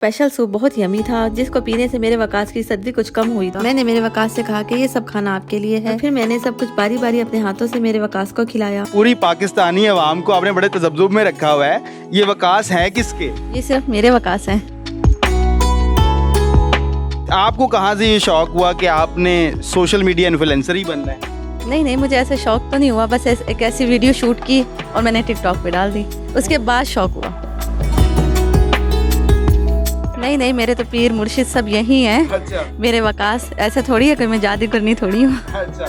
Special soup बहुत yummy था, जिसको पीने से मेरे वकास की सर्दी कुछ कम हुई था। मैंने मेरे वकास से कहा कि ये सब खाना आपके लिए है। फिर मैंने सब कुछ बारी बारी अपने हाथों से मेरे वकास को खिलाया। पूरी पाकिस्तानी अवाम को आपने बड़े तजब्जुब में रखा हुआ है। ये वकास है किसके? ये सिर्फ मेरे वकास हैं। आपको कहाँ से ये शौक हुआ कि आपने सोशल मीडिया इन्फ्लुएंसर ही बनना है? नहीं, मुझे ऐसा शौक तो नहीं हुआ, बस एक ऐसी वीडियो शूट की और मैंने टिकटॉक पे डाल दी, उसके बाद शौक हुआ। नहीं, मेरे तो पीर मुर्शिद सब यही हैं। अच्छा। मेरे वकास ऐसा थोड़ी है, कोई मैं जादूगरनी थोड़ी हूँ। अच्छा।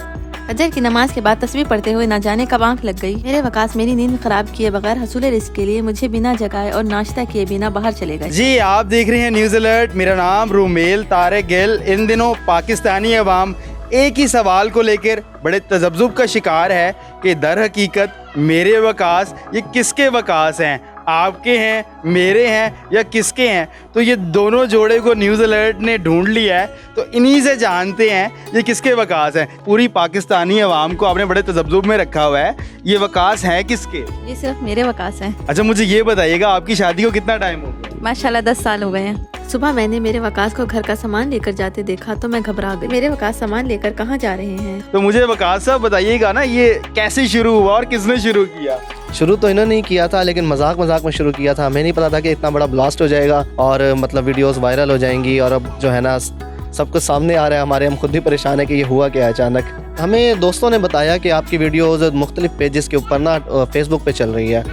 फजर की नमाज के बाद तस्बीह पढ़ते हुए ना जाने कब आंख लग गई। मेरे वकास मेरी नींद खराब किए बगैर हसूल रिस्क के लिए मुझे बिना जगाए और नाश्ता किए बिना बाहर चले गए। जी, आप देख रहे हैं न्यूज़ अलर्ट। मेरा नाम रूमेल तारिक गिल। इन दिनों पाकिस्तानी अवाम एक ही सवाल को लेकर बड़े तजब्जुब का शिकार है कि दर हकीकत मेरे वकास ये किसके वकास हैं, आपके हैं, मेरे हैं या किसके हैं। तो ये दोनों जोड़े को न्यूज़ अलर्ट ने ढूंढ लिया है, तो इन्हीं से जानते हैं ये किसके वकास हैं। पूरी पाकिस्तानी अवाम को आपने बड़े तजब्जुब में रखा हुआ है। ये वकास हैं किसके? ये सिर्फ मेरे वकास हैं। अच्छा, मुझे ये बताइएगा, आपकी शादी को कितना टाइम हो गया? माशाल्लाह 10 साल हो गए हैं। सुबह मैंने मेरे वकास को घर का सामान लेकर जाते देखा तो मैं घबरा गई। मेरे वकास सामान लेकर कहाँ जा रहे हैं? तो मुझे वकास साहब बताइएगा ना, ये कैसे शुरू हुआ और किसने शुरू किया? शुरू तो इन्होंने ही किया था, लेकिन मजाक में शुरू किया था। हमें नहीं पता था कि इतना बड़ा ब्लास्ट हो जाएगा और मतलब वीडियोस वायरल हो जाएंगी और अब जो है ना सब कुछ सामने आ रहा है हमारे। हम खुद भी परेशान है कि ये हुआ क्या अचानक। हमें दोस्तों ने बताया कि आपकी वीडियोस मुख्तलिफ पेजेस के ऊपर ना फेसबुक पे चल रही है।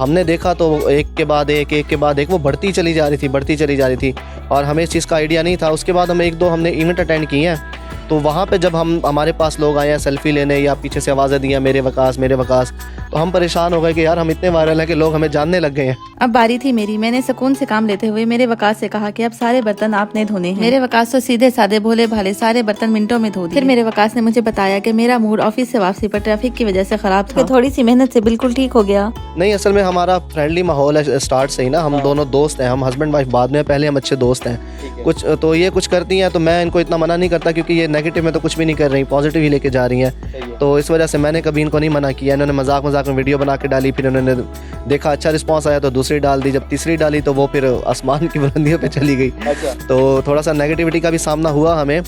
हमने देखा तो एक के बाद एक वो बढ़ती चली जा रही थी और हमें इस चीज़ का आइडिया नहीं था। उसके बाद हम एक दो हमने इवेंट अटेंड किए हैं, तो वहाँ पे जब हमारे पास लोग आए हैं सेल्फी लेने या पीछे से आवाज़ें दी हैं मेरे वकास, तो हम परेशान हो गए कि यार हम इतने वायरल हैं कि लोग हमें जानने लग गए हैं। अब बारी थी मेरी। मैंने सुकून से काम लेते हुए मेरे वकास से कहा कि अब सारे बर्तन आपने धोने हैं। मेरे वकास तो सीधे साधे भोले भाले सारे बर्तन मिनटों में धो दिए। फिर मेरे वकास ने मुझे बताया कि मेरा मूड ऑफिस से वापसी पर ट्रैफिक की वजह से खराब था, थोड़ी सी मेहनत से बिल्कुल ठीक हो गया। नहीं, असल में हमारा फ्रेंडली माहौल है स्टार्ट से ही ना। हम दोनों दोस्त हैं, हम हस्बैंड वाइफ बाद में, पहले हम अच्छे दोस्त हैं। कुछ तो ये कुछ करती हैं तो मैं इनको इतना मना नहीं करता, क्योंकि ये नेगेटिव में तो कुछ भी नहीं कर रही, पॉजिटिव ही लेके जा रही हैं। तो इस वजह से मैंने कभी इनको नहीं मना किया। इन्होंने मजाक में वीडियो बना के डाली, फिर उन्होंने देखा अच्छा रिस्पांस आया तो दूसरी डाल दी। जब तीसरी डाली तो वो फिर आसमान की बुलंदियों पे चली गई। तो थोड़ा सा नेगेटिविटी का भी सामना हुआ हमें,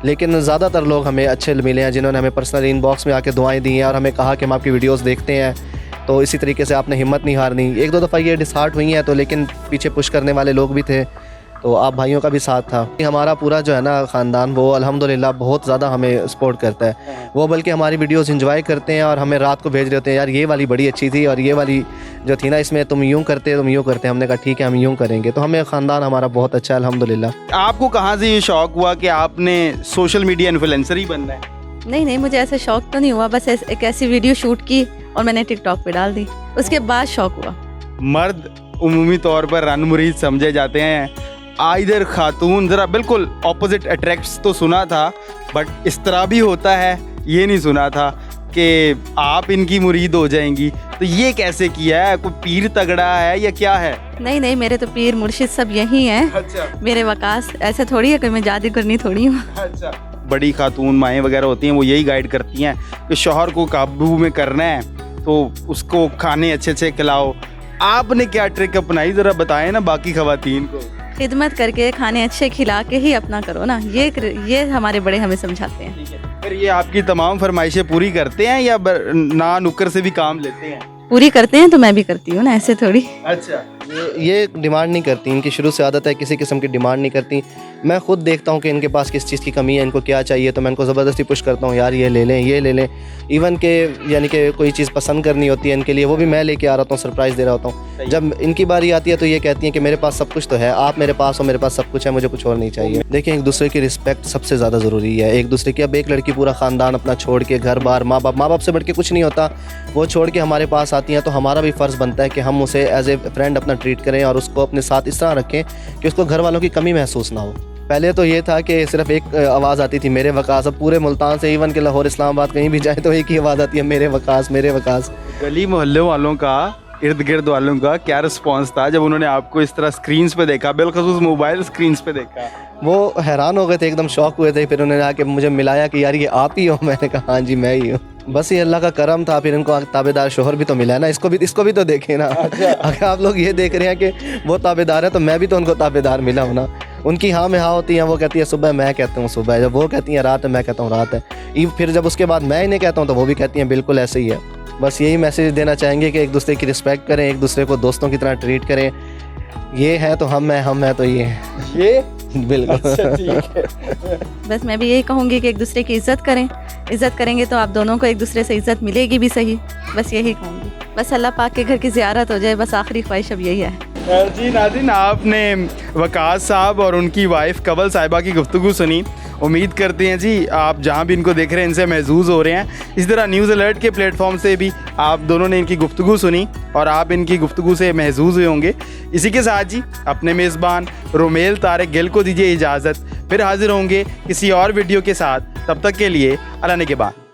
लेकिन ज़्यादातर लोग हमें अच्छे मिले हैं जिन्होंने हमें पर्सनली इनबॉक्स में आके दुआएं दी हैं और हमें कहा कि हम आपकी वीडियोस देखते हैं। तो इसी तरीके से आपने हिम्मत नहीं हारनी। एक दो दफ़ा ये डिसहार्ट हुई हैं, तो लेकिन पीछे पुश करने वाले लोग भी थे, तो आप भाइयों का भी साथ था। हमारा पूरा जो है ना ख़ानदान, वो अल्हम्दुलिल्लाह बहुत ज़्यादा हमें सपोर्ट करता है। वो बल्कि हमारी वीडियोस एंजॉय करते हैं और हमें रात को भेज रहे होते हैं, यार ये वाली बड़ी अच्छी थी और ये वाली जो थी ना इसमें तुम यूँ करते। हमने कहा ठीक है हम यूँ करेंगे। तो हमें ख़ानदान हमारा बहुत अच्छा है अल्हम्दुलिल्लाह। आपको कहाँ से ये शौक हुआ कि आपने सोशल मीडिया इन्फ्लुएंसर ही बनना है? नहीं, मुझे ऐसा शौक तो नहीं हुआ, बस एक ऐसी वीडियो शूट की और मैंने टिकटॉक पे डाल दी, उसके बाद शौक हुआ। मर्द उमूमी तौर पर रन-मुरीद समझे जाते हैं, आइदर खातून ज़रा बिल्कुल ऑपोजिट अट्रैक्ट्स तो सुना था, बट इस तरह भी होता है ये नहीं सुना था कि आप इनकी मुरीद हो जाएंगी। तो ये कैसे किया है? कोई पीर तगड़ा है या क्या है? नहीं, मेरे तो पीर मुर्शिद सब यही हैं। अच्छा। मेरे वकास ऐसा थोड़ी है, कोई मैं जादूगरनी थोड़ी हूँ। अच्छा। बड़ी खातून माएँ वगैरह होती हैं, वो यही गाइड करती हैं कि शौहर को काबू में करना है तो उसको खाने अच्छे खिलाओ। आपने क्या ट्रिक अपनाई, ज़रा बताएं ना बाकी खवातीन को। खिदमत करके खाने अच्छे खिला के ही अपना करो ना, ये हमारे बड़े हमें समझाते हैं। फिर ये आपकी तमाम फरमाइशें पूरी करते हैं या ना नुक्कर से भी काम लेते हैं? पूरी करते हैं तो मैं भी करती हूँ ना, ऐसे थोड़ी। अच्छा। ये डिमांड नहीं करती, इनकी शुरू से आदत है किसी किस्म की डिमांड नहीं करती। मैं खुद देखता हूँ कि इनके पास किस चीज़ की कमी है, इनको क्या चाहिए, तो मैं इनको ज़बरदस्ती पुश करता हूँ, यार ये ले लें। इवन के यानी कि कोई चीज़ पसंद करनी होती है इनके लिए, वो भी मैं लेके आ रहा हूँ, सरप्राइज़ दे रहा होता हूँ। जब इनकी बारी आती है तो ये कहती हैं कि मेरे पास सब कुछ तो है, आप मेरे पास हो, मेरे पास सब कुछ है, मुझे कुछ और नहीं चाहिए। देखिए, एक दूसरे की रिस्पेक्ट सबसे ज़्यादा ज़रूरी है। एक दूसरे की, अब एक लड़की पूरा ख़ानदान अपना छोड़ के, घर बार, माँ बाप से बढ़ के कुछ नहीं होता, वो छोड़ के हमारे पास आती हैं, तो हमारा भी फ़र्ज़ बनता है कि हम उसे एज ए फ्रेंड अपना ट्रीट करें और उसको अपने साथ इस तरह रखें कि उसको घर वालों की कमी महसूस ना हो। पहले तो ये था कि सिर्फ एक आवाज़ आती थी मेरे वकास। अब पूरे मुल्तान से, इवन के लाहौर इस्लामाबाद कहीं भी जाए तो एक ही आवाज़ आती है, मेरे वकास। गली मोहल्ले वालों का, इर्द गिर्द वालों का क्या रिस्पॉन्स था जब उन्होंने आपको इस तरह स्क्रीन्स पे देखा, बिलखसूस मोबाइल स्क्रीन्स पे देखा? वो हैरान हो गए थे, एकदम शॉक हुए थे। फिर उन्होंने आके मुझे मिलाया कि यार ये आप ही हो। मैंने कहा हाँ जी मैं ही हूँ। बस ये अल्लाह का करम था, फिर इनको ताबेदार शोहर भी तो मिला है ना, इसको भी तो देखें ना। अगर आप लोग ये देख रहे हैं कि वो ताबेदार है तो मैं भी तो उनको ताबेदार मिला हूँ ना। उनकी हाँ में हाँ होती है, वो कहती है सुबह, मैं कहता हूँ सुबह, जब वो कहती हैं रात है, मैं कहता हूँ रात है, फिर जब उसके बाद मैं इन्हें कहता हूँ तो वो भी कहती हैं बिल्कुल ऐसे ही है। बस यही मैसेज देना चाहेंगे कि एक दूसरे की रिस्पेक्ट करें, एक दूसरे को दोस्तों की तरह ट्रीट करें। ये है तो हम है तो ये बिल्कुल। बस मैं भी यही कहूँगी कि एक दूसरे की इज्जत करें, इज्जत करेंगे तो आप दोनों को एक दूसरे से इज्जत मिलेगी भी सही। बस यही कहूँगी, बस अल्लाह पाक के घर की ज़ियारत हो जाए, बस आखिरी ख्वाहिश अब यही है। जी नाज़रीन, आपने वकास साहब और उनकी वाइफ कवल साहिबा की गुफ्तगू सुनी। उम्मीद करते हैं जी आप जहाँ भी इनको देख रहे हैं इनसे महजूज़ हो रहे हैं। इस तरह न्यूज़ अलर्ट के प्लेटफॉर्म से भी आप दोनों ने इनकी गुफ्तगू सुनी और आप इनकी गुफ्तगू से महजूज़ हुए होंगे। इसी के साथ जी अपने मेज़बान रुमेल तारिक गिल को दीजिए इजाज़त, फिर हाजिर होंगे किसी और वीडियो के साथ। तब तक के लिए अल्लाह निगहबान।